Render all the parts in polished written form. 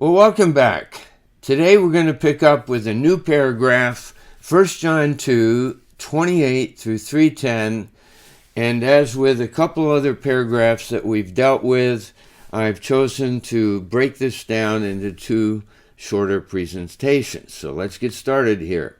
Well, welcome back. Today we're going to pick up with a new paragraph, 1 John 2, 28 through 3:10. And as with a couple other paragraphs that we've dealt with, I've chosen to break this down into two shorter presentations. So let's get started here.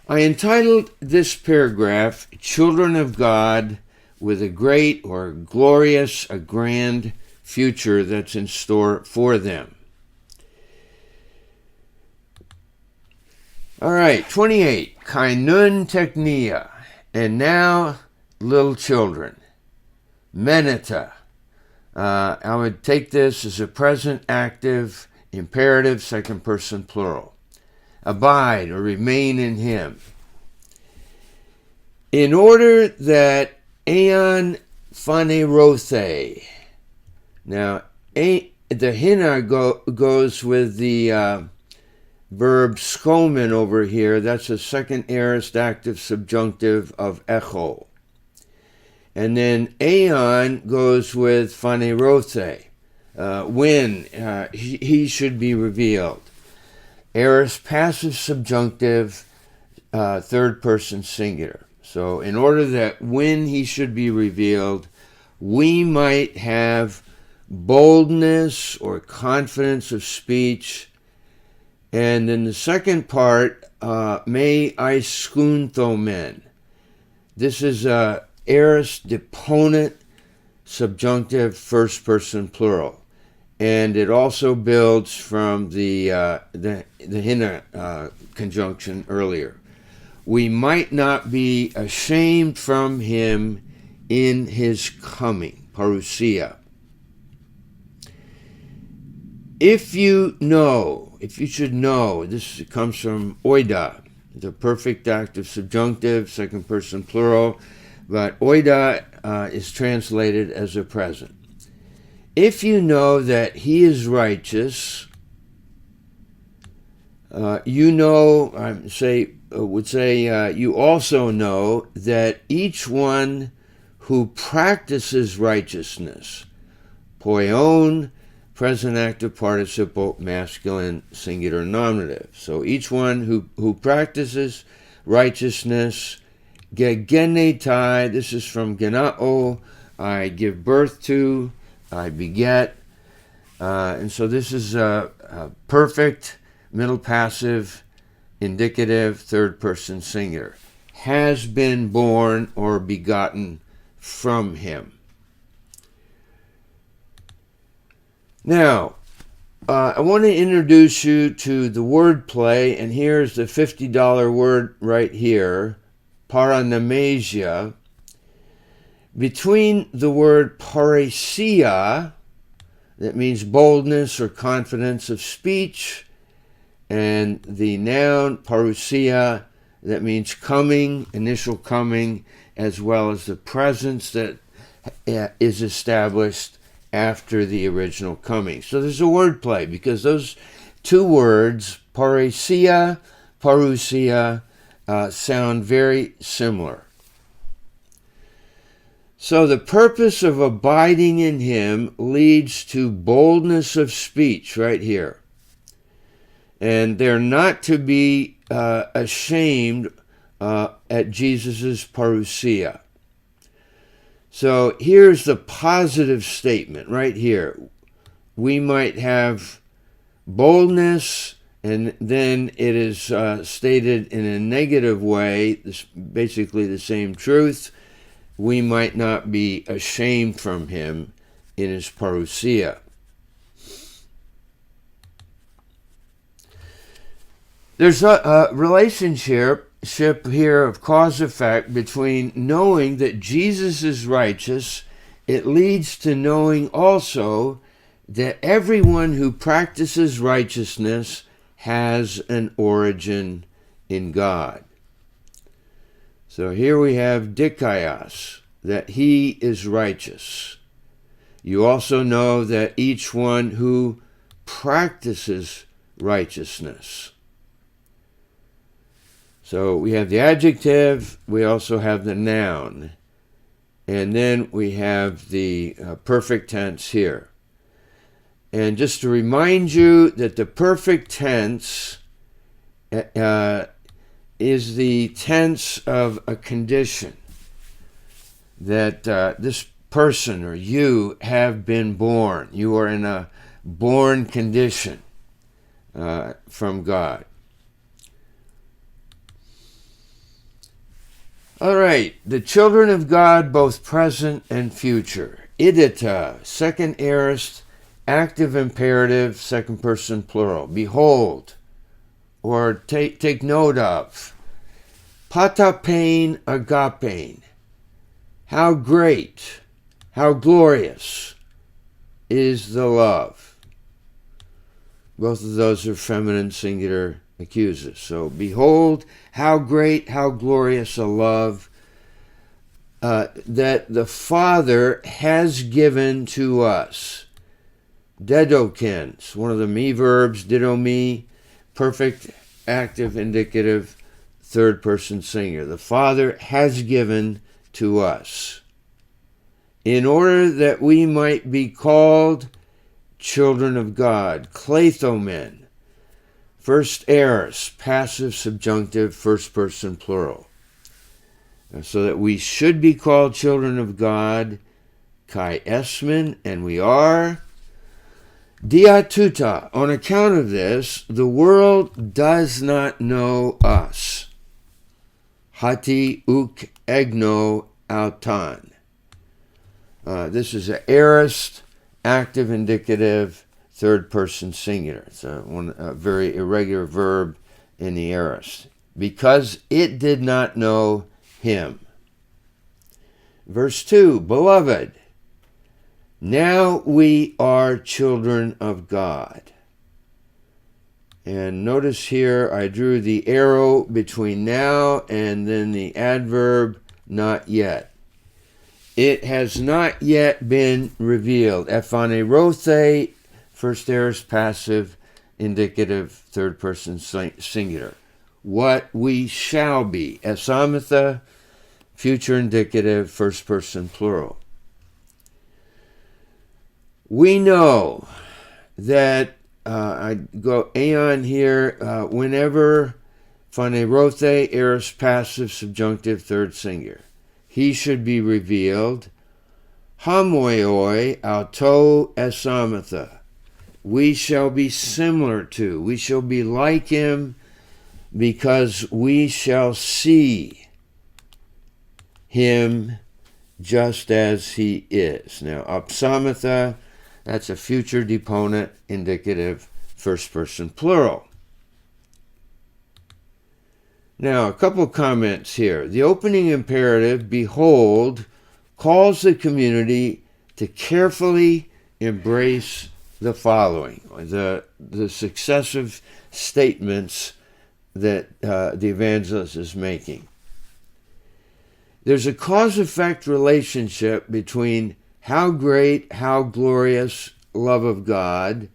I entitled this paragraph, Children of God with a Great or Glorious, a Grand Future that's in store for them. All right, 28, kainun teknia, and now little children, meneta. I would take this as a present active, imperative, second person plural. Abide or remain in him. In order that aeon phanerothe, now the hina goes with the verb skomen over here. That's a second aorist active subjunctive of echo. And then aeon goes with phanerothe, when he should be revealed. Aorist passive subjunctive, third person singular. So in order that when he should be revealed, we might have boldness or confidence of speech. And in the second part, me aiskunthomen. This is aorist deponent subjunctive first person plural. And it also builds from the hina conjunction earlier. We might not be ashamed from him in his coming, parousia. If you should know, this comes from oida, the perfect active subjunctive, second person plural, but oida is translated as a present. If you know that he is righteous, you also know that each one who practices righteousness, poion, present active participle, masculine, singular nominative. So each one who practices righteousness, gegenetai, this is from genao, I give birth to, I beget. And so this is a perfect, middle passive, indicative, third person singular. Has been born or begotten from him. Now, I want to introduce you to the word play, and here's the $50 word right here, paranamasia. Between the word parousia, that means boldness or confidence of speech, and the noun parousia, that means coming, initial coming, as well as the presence that is established after the original coming. So there's a word play because those two words, parousia, sound very similar. So the purpose of abiding in him leads to boldness of speech right here. And they're not to be ashamed at Jesus' parousia. So here's the positive statement right here. We might have boldness, and then it is stated in a negative way, basically the same truth. We might not be ashamed from him in his parousia. There's a relationship here of cause-effect between knowing that Jesus is righteous. It leads to knowing also that everyone who practices righteousness has an origin in God. So here we have dikaios, that he is righteous. You also know that each one who practices righteousness. So we have the adjective, we also have the noun, and then we have the perfect tense here. And just to remind you that the perfect tense is the tense of a condition, that this person or you have been born. You are in a born condition from God. All right, the children of God, both present and future. Idita, second aorist, active imperative, second person plural. Behold, or take note of. Patapain agapein. How great, how glorious is the love. Both of those are feminine singular accusative. So, behold, how great, how glorious a love that the Father has given to us. Dedokens, one of the me verbs, didomi, perfect, active, indicative, third person singular. The Father has given to us, in order that we might be called children of God, klethomen, first aorist, passive, subjunctive, first person plural. So that we should be called children of God, kai esmin, and we are. Diatuta, on account of this, the world does not know us. Hati uk egno autan. This is an aorist, active, indicative, third person singular. It's a very irregular verb in the aorist. Because it did not know him. Verse 2, beloved, now we are children of God. And notice here I drew the arrow between now and then the adverb not yet. It has not yet been revealed. Ephanerothe, first aorist, passive, indicative, third person singular. What we shall be. Esamatha, future indicative, first person plural. We know that, I go aeon here, whenever phanerothe, aorist, passive, subjunctive, third singular. He should be revealed. Hamoioi auto esamatha. We shall be similar to, we shall be like him, because we shall see him just as he is. Now, apsamatha, that's a future deponent, indicative, first person plural. Now, a couple comments here. The opening imperative, behold, calls the community to carefully embrace the following, the successive statements that the evangelist is making. There's a cause-effect relationship between how great, how glorious love of God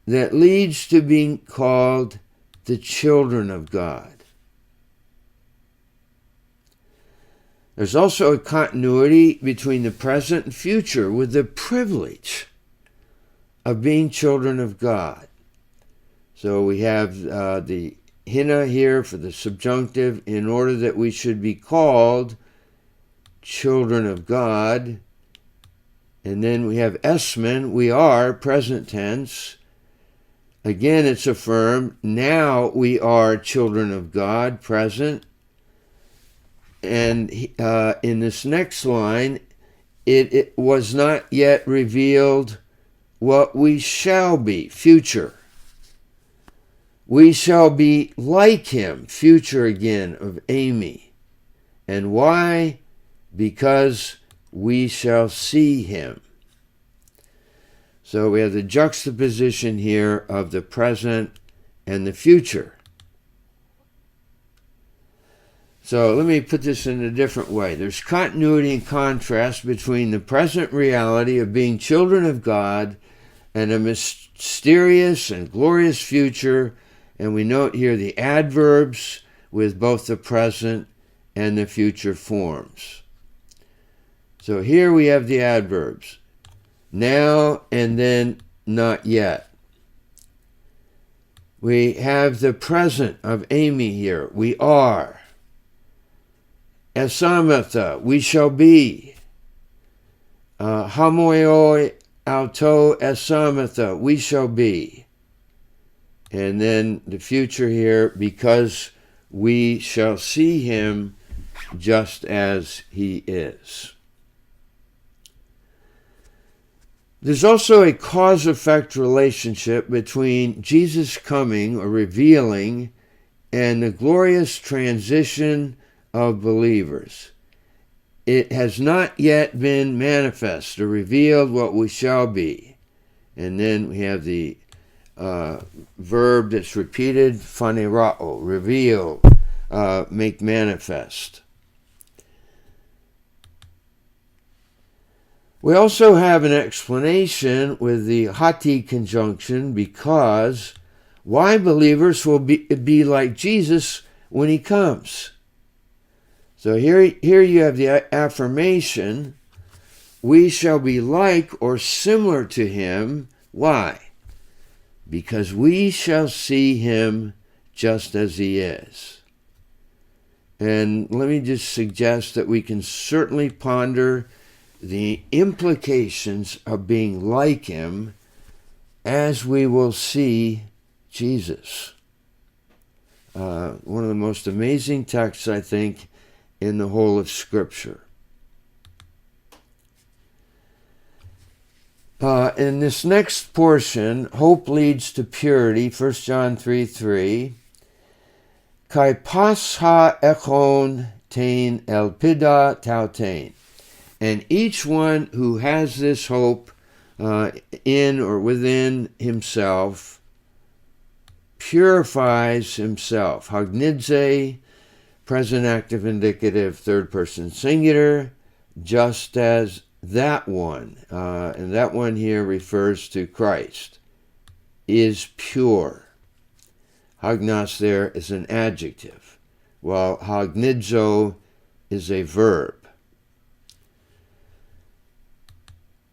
that leads to being called the children of God. There's also a continuity between the present and future with the privilege of being children of God. So we have the hina here for the subjunctive, in order that we should be called children of God. And then we have esmen, we are, present tense. Again, it's affirmed, now we are children of God, present. And in this next line, it was not yet revealed what we shall be, future. We shall be like him, future again of Amy. And why? Because we shall see him. So we have the juxtaposition here of the present and the future. So let me put this in a different way. There's continuity and contrast between the present reality of being children of God and a mysterious and glorious future. And we note here the adverbs with both the present and the future forms. So here we have the adverbs. Now and then not yet. We have the present of Amy here. We are. Esamatha, we shall be. Hamoioi auto esamatha, we shall be. And then the future here, because we shall see him just as he is. There's also a cause-effect relationship between Jesus coming or revealing and the glorious transition of believers. It has not yet been manifest or revealed what we shall be. And then we have the verb that's repeated, phanerao, reveal, make manifest. We also have an explanation with the hati conjunction, because why believers will be like Jesus when he comes. So here you have the affirmation, we shall be like or similar to him. Why? Because we shall see him just as he is. And let me just suggest that we can certainly ponder the implications of being like him as we will see Jesus. One of the most amazing texts, I think, in the whole of Scripture. In this next portion, hope leads to purity, 1 John 3:3. Kai pasha echon tain elpida tautain. And each one who has this hope in or within himself purifies himself. Hagnidze, present active indicative, third person singular, just as that one, and that one here refers to Christ, is pure. Hagnos there is an adjective, while hagnidzo is a verb.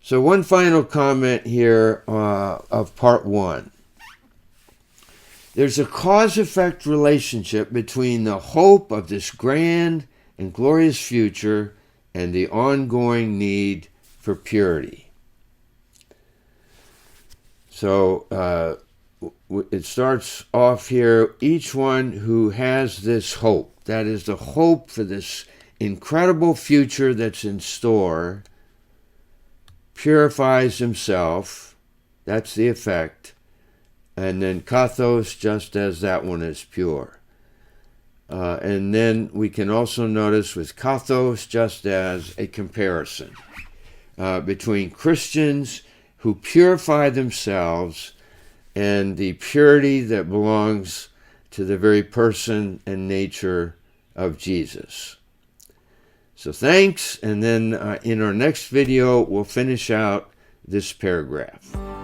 So one final comment here of part 1. There's a cause-effect relationship between the hope of this grand and glorious future and the ongoing need for purity. So it starts off here, each one who has this hope, that is the hope for this incredible future that's in store, purifies himself, that's the effect, and then kathos, just as that one is pure. And then we can also notice with kathos, just as a comparison between Christians who purify themselves and the purity that belongs to the very person and nature of Jesus. So thanks, and then in our next video, we'll finish out this paragraph.